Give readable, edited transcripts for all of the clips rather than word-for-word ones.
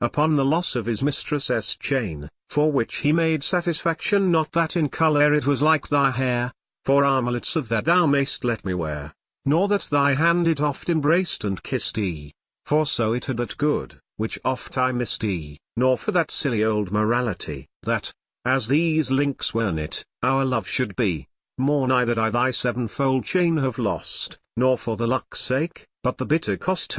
upon the loss of his mistress's chain, for which he made satisfaction, not that in colour it was like thy hair, for armlets of that thou mayst let me wear, nor that thy hand it oft embraced and kissed thee, for so it had that good, which oft I missed thee, nor for that silly old morality, that, as these links were knit, our love should be, more nigh that I thy sevenfold chain have lost, nor for the luck's sake, but the bitter cost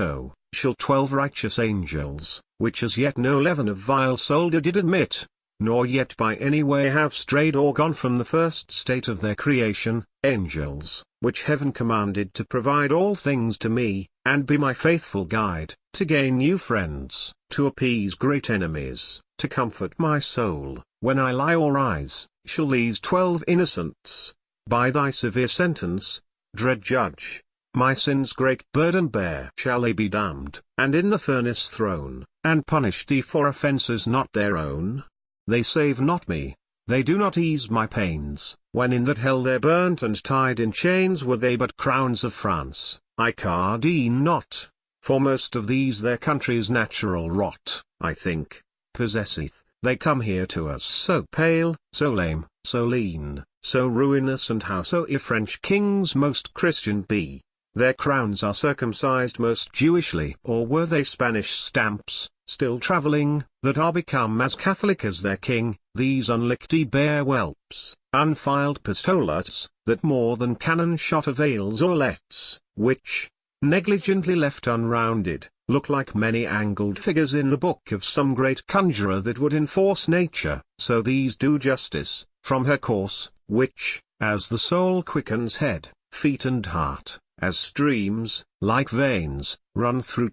shall 12 righteous angels, which as yet no leaven of vile soul did admit, nor yet by any way have strayed or gone from the first state of their creation, angels, which heaven commanded to provide all things to me, and be my faithful guide, to gain new friends, to appease great enemies, to comfort my soul, when I lie or rise, shall these 12 innocents, by thy severe sentence, dread judge, my sin's great burden bear, shall they be damned, and in the furnace thrown, and punished thee for offences not their own? They save not me, they do not ease my pains, when in that hell they're burnt and tied in chains. Were they but crowns of France, I card e'en not, for most of these their country's natural rot, I think, possesseth. They come here to us so pale, so lame, so lean, so ruinous, and how so if French kings most Christian be? Their crowns are circumcised most Jewishly, or were they Spanish stamps, still travelling, that are become as Catholic as their king? These unlicked bare whelps, unfiled pistolets, that more than cannon shot avails or lets, which, negligently left unrounded, look like many angled figures in the book of some great conjurer that would enforce nature, so these do justice, from her course, which, as the soul quickens head, feet and heart, as streams, like veins, run through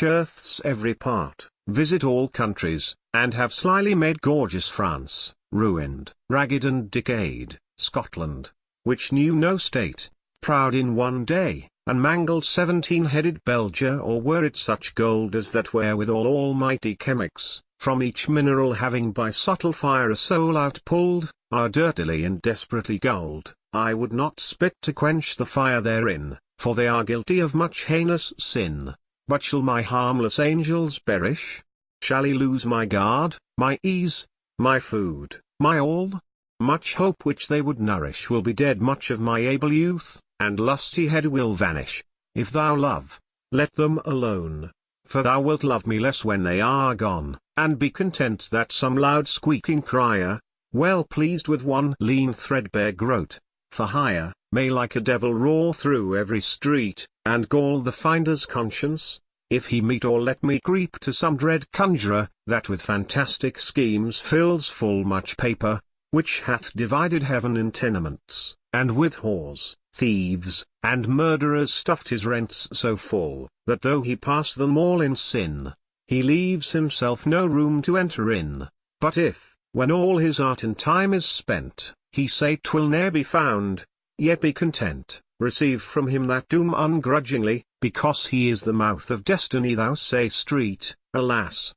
earth's every part, visit all countries, and have slyly made gorgeous France, ruined, ragged and decayed, Scotland, which knew no state, proud in one day, and mangled 17-headed Belgia, or were it such gold as that wherewithal almighty chemics, from each mineral having by subtle fire a soul outpulled, are dirtily and desperately gulled, I would not spit to quench the fire therein, for they are guilty of much heinous sin. But shall my harmless angels perish? Shall I lose my guard, my ease, my food, my all? Much hope which they would nourish will be dead, much of my able youth, and lusty head will vanish. If thou love, let them alone, for thou wilt love me less when they are gone, and be content that some loud squeaking crier, well pleased with one lean threadbare groat, for hire, may like a devil roar through every street, and gall the finder's conscience, if he meet or let me creep to some dread conjurer, that with fantastic schemes fills full much paper, which hath divided heaven in tenements, and with whores, thieves, and murderers stuffed his rents so full, that though he pass them all in sin, he leaves himself no room to enter in. But if, when all his art and time is spent, he say 'twill ne'er be found, yet be content, receive from him that doom ungrudgingly, because he is the mouth of destiny. Thou say street, alas!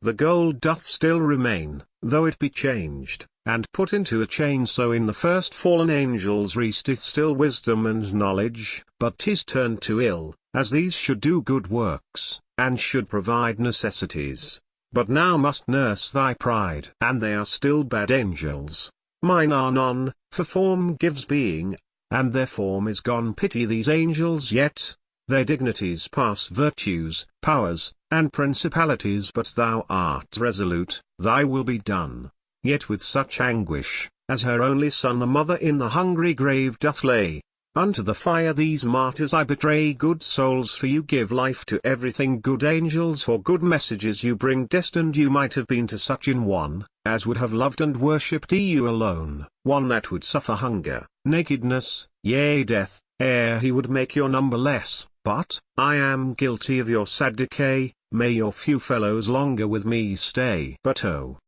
The gold doth still remain, though it be changed, and put into a chain. So in the first fallen angels resteth still wisdom and knowledge, but 'tis turned to ill, as these should do good works, and should provide necessities. But now must nurse thy pride, and they are still bad angels. Mine are none, for form gives being, and their form is gone. Pity these angels yet, their dignities pass virtues, powers, and principalities. But thou art resolute, thy will be done, yet with such anguish, as her only son the mother in the hungry grave doth lay. Unto the fire these martyrs I betray. Good souls, for you give life to everything. Good angels, for good messages you bring. Destined you might have been to such an one, as would have loved and worshipped you alone, one that would suffer hunger, nakedness, yea death, ere he would make your number less. But, I am guilty of your sad decay, may your few fellows longer with me stay. But oh,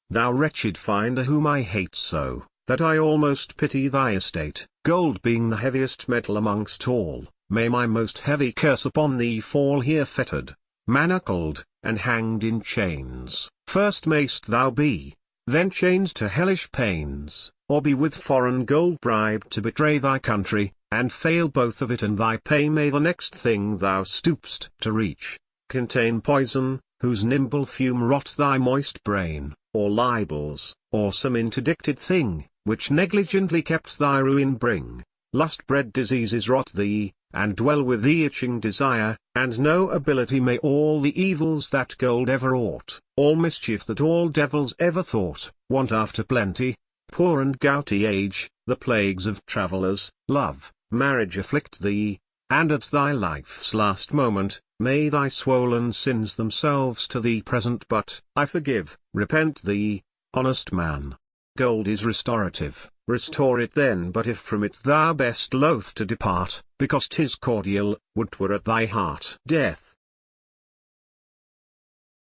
thou wretched finder whom I hate so, that I almost pity thy estate, gold being the heaviest metal amongst all, may my most heavy curse upon thee fall. Here fettered, manacled, and hanged in chains, first mayst thou be, then chained to hellish pains, or be with foreign gold bribed to betray thy country, and fail both of it and thy pay. May the next thing thou stoopst to reach, contain poison, whose nimble fume rot thy moist brain, or libels, or some interdicted thing, which negligently kept thy ruin bring. Lust-bred diseases rot thee, and dwell with thee itching desire, and no ability may all the evils that gold ever wrought, all mischief that all devils ever thought, want after plenty, poor and gouty age, the plagues of travellers, love, marriage afflict thee, and at thy life's last moment, may thy swollen sins themselves to thee present but, I forgive, repent thee, honest man. Gold is restorative, restore it then, but if from it thou best loath to depart, because 'tis cordial, would 'twere at thy heart. Death,